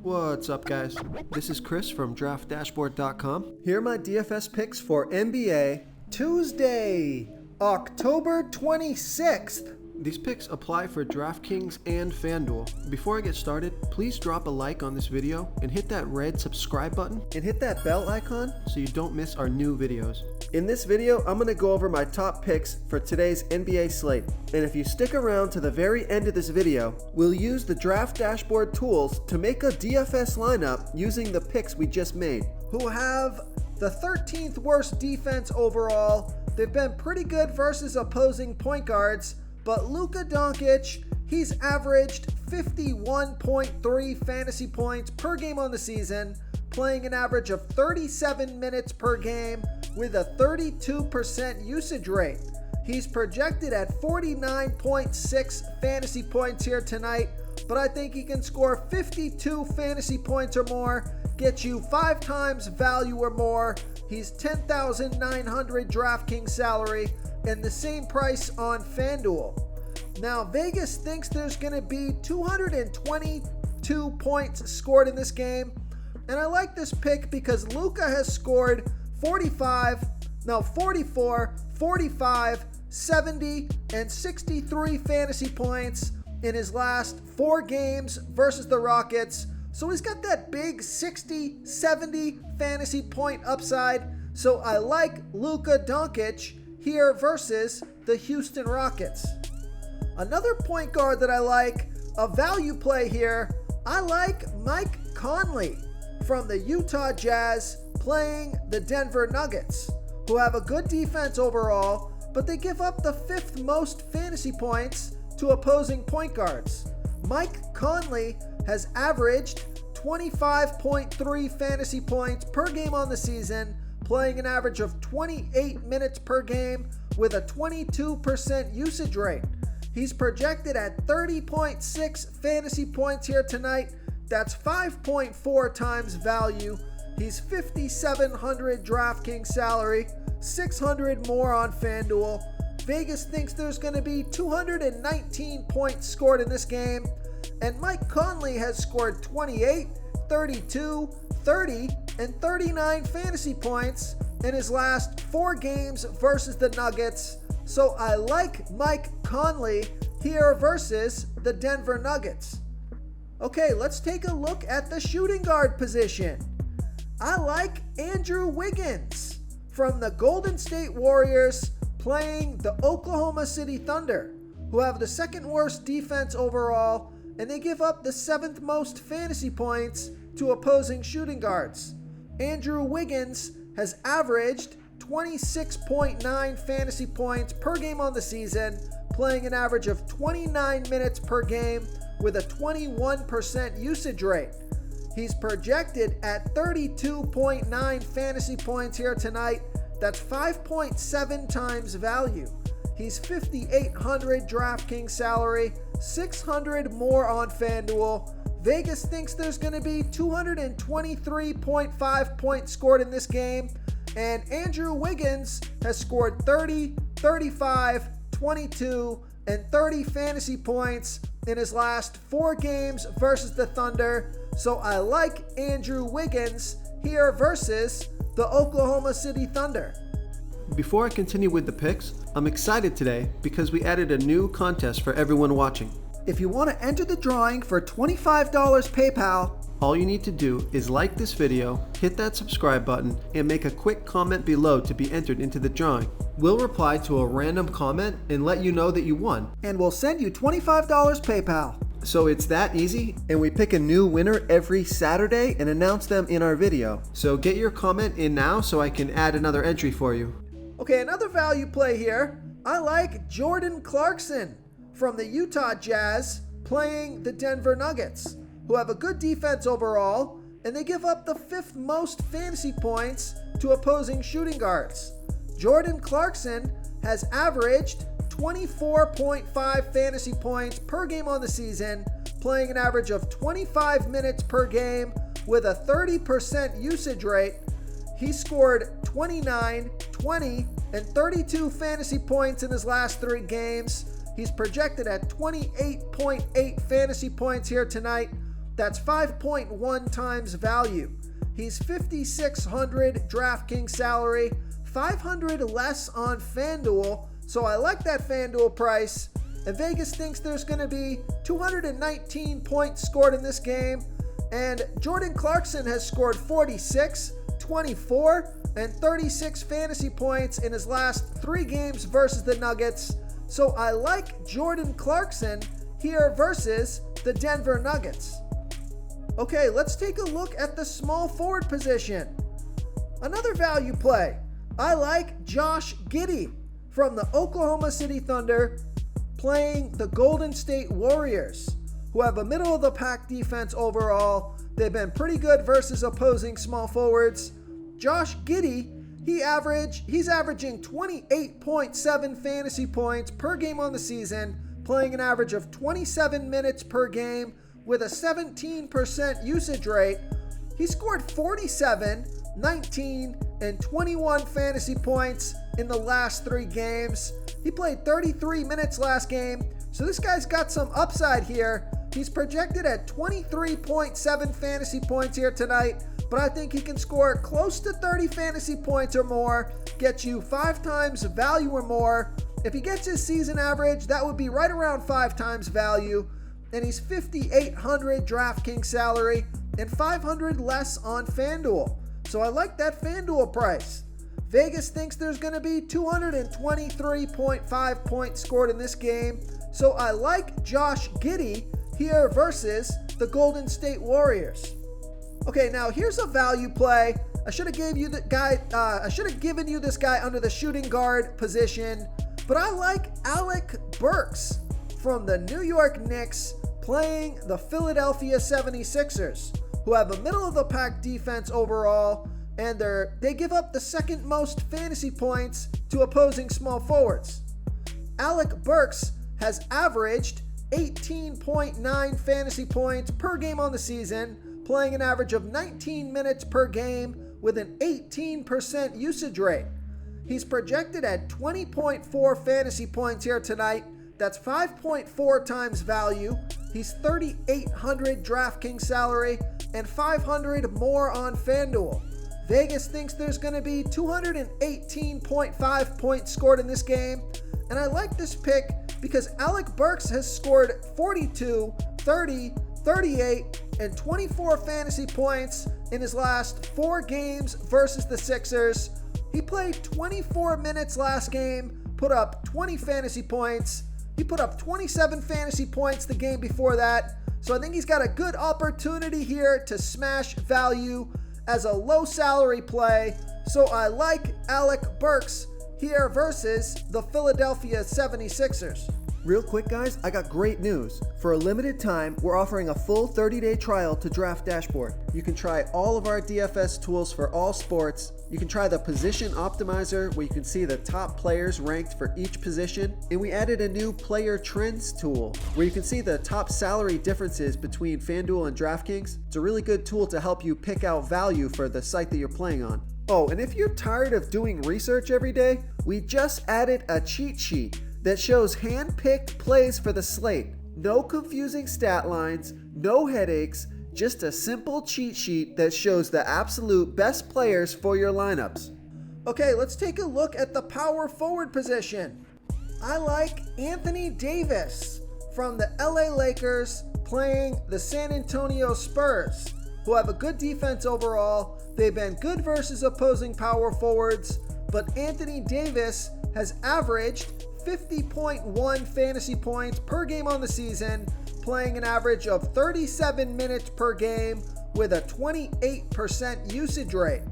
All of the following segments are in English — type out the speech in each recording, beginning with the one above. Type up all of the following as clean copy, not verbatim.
What's up, guys? This is Chris from DraftDashboard.com. Here are my DFS picks for NBA Tuesday, October 26th. These picks apply for DraftKings and FanDuel. Before I get started, please drop a like on this video and hit that red subscribe button and hit that bell icon so you don't miss our new videos. In this video, I'm going to go over my top picks for today's NBA slate. And if you stick around to the very end of this video, we'll use the Draft Dashboard tools to make a DFS lineup using the picks we just made. Who have the 13th worst defense overall. They've been pretty good versus opposing point guards, but Luka Doncic, he's averaged 51.3 fantasy points per game on the season, playing an average of 37 minutes per game with a 32% usage rate. He's projected at 49.6 fantasy points here tonight, but I think he can score 52 fantasy points or more, get you 5 times value or more. He's $10,900 DraftKings salary and the same price on FanDuel. Now, Vegas thinks there's going to be 222 points scored in this game, and I like this pick because Luka has scored 44, 45, 70, and 63 fantasy points in his last 4 games versus the Rockets. So he's got that big 60, 70 fantasy point upside. So I like Luka Doncic here versus the Houston Rockets. Another point guard that I like, a value play here, I like Mike Conley from the Utah Jazz playing the Denver Nuggets, who have a good defense overall, but they give up the 5th most fantasy points to opposing point guards. Mike Conley has averaged 25.3 fantasy points per game on the season, playing an average of 28 minutes per game with a 22% usage rate. He's projected at 30.6 fantasy points here tonight. That's 5.4 times value. He's $5,700 DraftKings salary, $600 more on FanDuel. Vegas thinks there's going to be 219 points scored in this game, and Mike Conley has scored 28, 32, 30, and 39 fantasy points in his last 4 games versus the Nuggets. So I like Mike Conley here versus the Denver Nuggets. Okay, let's take a look at the shooting guard position. I like Andrew Wiggins from the Golden State Warriors playing the Oklahoma City Thunder, who have the 2nd worst defense overall, and they give up the 7th most fantasy points to opposing shooting guards. Andrew Wiggins has averaged 26.9 fantasy points per game on the season, playing an average of 29 minutes per game with a 21% usage rate. He's projected at 32.9 fantasy points here tonight. That's 5.7 times value. He's $5,800 DraftKings salary, $600 more on FanDuel. Vegas thinks there's going to be 223.5 points scored in this game, and Andrew Wiggins has scored 30, 35, 22, and 30 fantasy points in his last 4 games versus the Thunder. So I like Andrew Wiggins here versus the Oklahoma City Thunder. Before I continue with the picks, I'm excited today because we added a new contest for everyone watching. If you want to enter the drawing for $25 PayPal, all you need to do is like this video, hit that subscribe button, and make a quick comment below to be entered into the drawing. We'll reply to a random comment and let you know that you won, and we'll send you $25 PayPal. So it's that easy, and we pick a new winner every Saturday and announce them in our video. So get your comment in now so I can add another entry for you. Okay, another value play here. I like Jordan Clarkson from the Utah Jazz playing the Denver Nuggets, who have a good defense overall, and they give up the 5th most fantasy points to opposing shooting guards. Jordan Clarkson has averaged 24.5 fantasy points per game on the season, playing an average of 25 minutes per game with a 30% usage rate. He scored 29, 20, and 32 fantasy points in his last 3 games. He's projected at 28.8 fantasy points here tonight. That's 5.1 times value. He's 5,600 DraftKings salary, 500 less on FanDuel, so I like that FanDuel price. And Vegas thinks there's going to be 219 points scored in this game. And Jordan Clarkson has scored 46, 24, and 36 fantasy points in his last 3 games versus the Nuggets. So I like Jordan Clarkson here versus the Denver Nuggets. Okay, let's take a look at the small forward position. Another value play. I like Josh Giddy from the Oklahoma City Thunder playing the Golden State Warriors, who have a middle-of-the-pack defense overall. They've been pretty good versus opposing small forwards. Josh Giddy, he's averaging 28.7 fantasy points per game on the season, playing an average of 27 minutes per game with a 17% usage rate. He scored 47, 19, and 21 fantasy points in the last 3 games. He played 33 minutes last game, so this guy's got some upside here. He's projected at 23.7 fantasy points here tonight, but I think he can score close to 30 fantasy points or more, get you 5 times value or more. If he gets his season average, that would be right around 5 times value, and he's 5,800 DraftKings salary and 500 less on FanDuel. So I like that FanDuel price. Vegas thinks there's going to be 223.5 points scored in this game, so I like Josh Giddy here versus the Golden State Warriors. Okay, now here's a value play. I should have given you this guy under the shooting guard position, but I like Alec Burks from the New York Knicks playing the Philadelphia 76ers, who have a middle-of-the-pack defense overall, and they give up the second most fantasy points to opposing small forwards. Alec Burks has averaged 18.9 fantasy points per game on the season, playing an average of 19 minutes per game with an 18% usage rate. He's projected at 20.4 fantasy points here tonight. That's 5.4 times value. He's 3,800 DraftKings salary and 500 more on FanDuel. Vegas thinks there's going to be 218.5 points scored in this game, and I like this pick because Alec Burks has scored 42, 30, 38, and 24 fantasy points in his last 4 games versus the Sixers. He played 24 minutes last game, put up 20 fantasy points. He put up 27 fantasy points the game before that. So I think he's got a good opportunity here to smash value as a low salary play. So I like Alec Burks here versus the Philadelphia 76ers. Real quick, guys, I got great news. For a limited time, we're offering a full 30-day trial to Draft Dashboard. You can try all of our DFS tools for all sports. You can try the Position Optimizer, where you can see the top players ranked for each position. And we added a new Player Trends tool, where you can see the top salary differences between FanDuel and DraftKings. It's a really good tool to help you pick out value for the site that you're playing on. Oh, and if you're tired of doing research every day, we just added a cheat sheet that shows hand-picked plays for the slate. No confusing stat lines, no headaches, just a simple cheat sheet that shows the absolute best players for your lineups. Okay, let's take a look at the power forward position. I like Anthony Davis from the LA Lakers playing the San Antonio Spurs, who have a good defense overall. They've been good versus opposing power forwards, but Anthony Davis has averaged 50.1 fantasy points per game on the season, playing an average of 37 minutes per game with a 28% usage rate.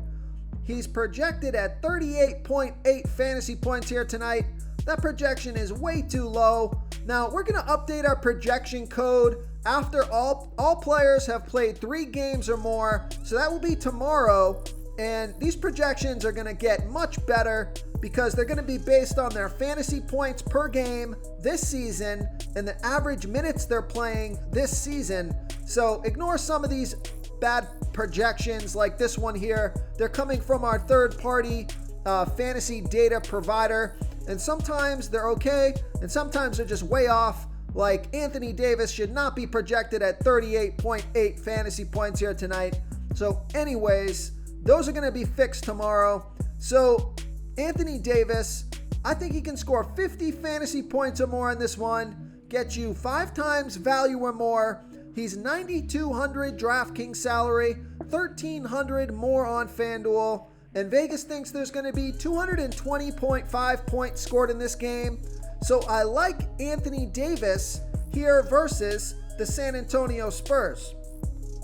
He's projected at 38.8 fantasy points here tonight. That projection is way too low. Now, we're going to update our projection code after all players have played 3 games or more, so that will be tomorrow. And these projections are going to get much better because they're going to be based on their fantasy points per game this season and the average minutes they're playing this season. So ignore some of these bad projections like this one here. They're coming from our third-party fantasy data provider, and sometimes they're okay and sometimes they're just way off. Like Anthony Davis should not be projected at 38.8 fantasy points here tonight. So anyways, those are going to be fixed tomorrow. So Anthony Davis, I think he can score 50 fantasy points or more in this one, get you 5 times value or more. He's 9,200 DraftKings salary, 1,300 more on FanDuel, and Vegas thinks there's going to be 220.5 points scored in this game. So I like Anthony Davis here versus the San Antonio Spurs.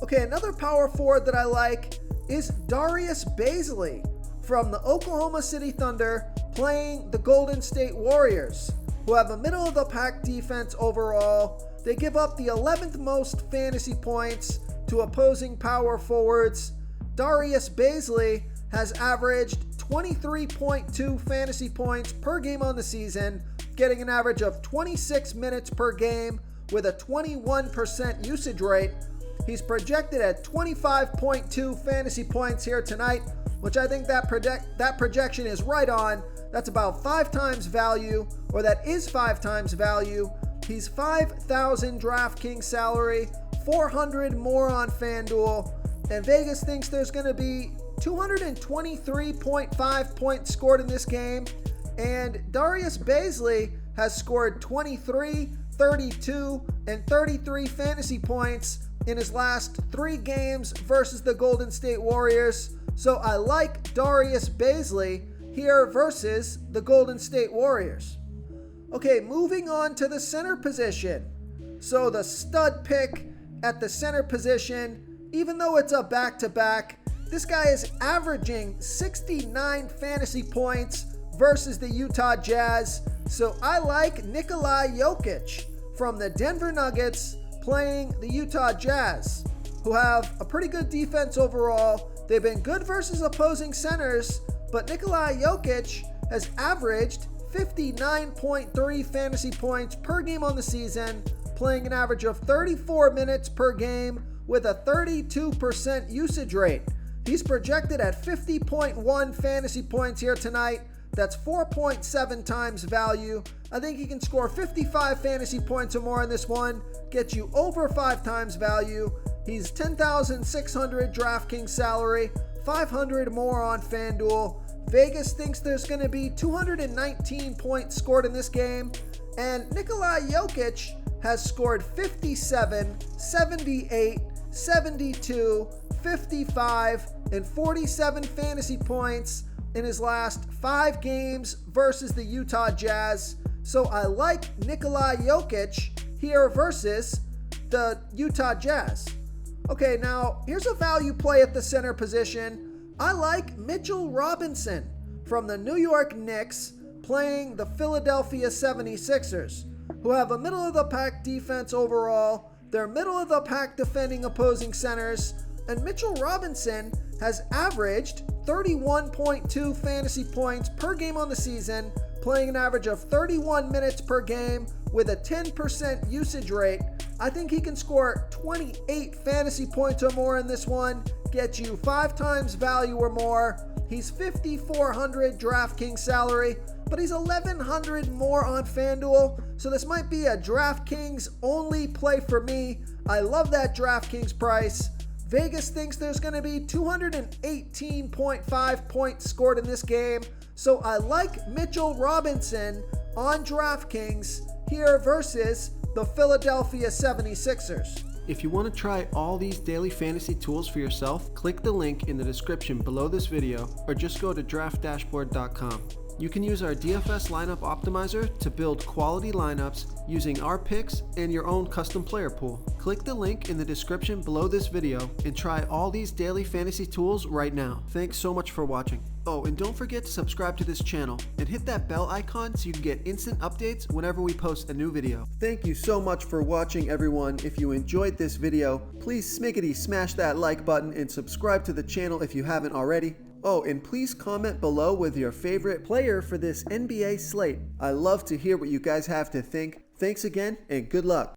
Okay, another power forward that I like is Darius Baisley from the Oklahoma City Thunder playing the Golden State Warriors, who have a middle-of-the-pack defense overall. They give up the 11th most fantasy points to opposing power forwards. Darius Baisley has averaged 23.2 fantasy points per game on the season, getting an average of 26 minutes per game with a 21% usage rate. He's projected at 25.2 fantasy points here tonight, which I think that projection is right on. That's about 5 times value, or that is 5 times value. He's 5,000 DraftKings salary, 400 more on FanDuel, and Vegas thinks there's going to be 223.5 points scored in this game, and Darius Baisley has scored 23, 32, and 33 fantasy points in his last 3 games versus the Golden State Warriors. So I like Darius Baisley here versus the Golden State Warriors. Okay, moving on to the center position. So the stud pick at the center position, even though it's a back-to-back, this guy is averaging 69 fantasy points versus the Utah Jazz. So I like Nikola Jokic from the Denver Nuggets playing the Utah Jazz, who have a pretty good defense overall. They've been good versus opposing centers, but Nikola Jokic has averaged 59.3 fantasy points per game on the season, playing an average of 34 minutes per game with a 32% usage rate. He's projected at 50.1 fantasy points here tonight. That's 4.7 times value. I think he can score 55 fantasy points or more in this one, get you over 5 times value. He's 10,600 DraftKings salary, 500 more on FanDuel. Vegas thinks there's going to be 219 points scored in this game, and Nikola Jokic has scored 57, 78, 72, 55, and 47 fantasy points in his last 5 games versus the Utah Jazz. So I like Nikola Jokic here versus the Utah Jazz. Okay, now here's a value play at the center position. I like Mitchell Robinson from the New York Knicks playing the Philadelphia 76ers, who have a middle-of-the-pack defense overall. They're middle-of-the-pack defending opposing centers, and Mitchell Robinson has averaged 31.2 fantasy points per game on the season, playing an average of 31 minutes per game with a 10% usage rate. I think he can score 28 fantasy points or more in this one, get you 5 times value or more. He's 5,400 DraftKings salary, but he's 1,100 more on FanDuel, so this might be a DraftKings only play for me. I love that DraftKings price. Vegas thinks there's going to be 218.5 points scored in this game, so I like Mitchell Robinson on DraftKings here versus the Philadelphia 76ers. If you want to try all these daily fantasy tools for yourself, click the link in the description below this video or just go to draftdashboard.com. You can use our DFS lineup optimizer to build quality lineups using our picks and your own custom player pool. Click the link in the description below this video and try all these daily fantasy tools right now. Thanks so much for watching. Oh, and don't forget to subscribe to this channel and hit that bell icon so you can get instant updates whenever we post a new video. Thank you so much for watching, everyone. If you enjoyed this video, please smiggity smash that like button and subscribe to the channel if you haven't already. Oh, and please comment below with your favorite player for this NBA slate. I love to hear what you guys have to think. Thanks again, and good luck.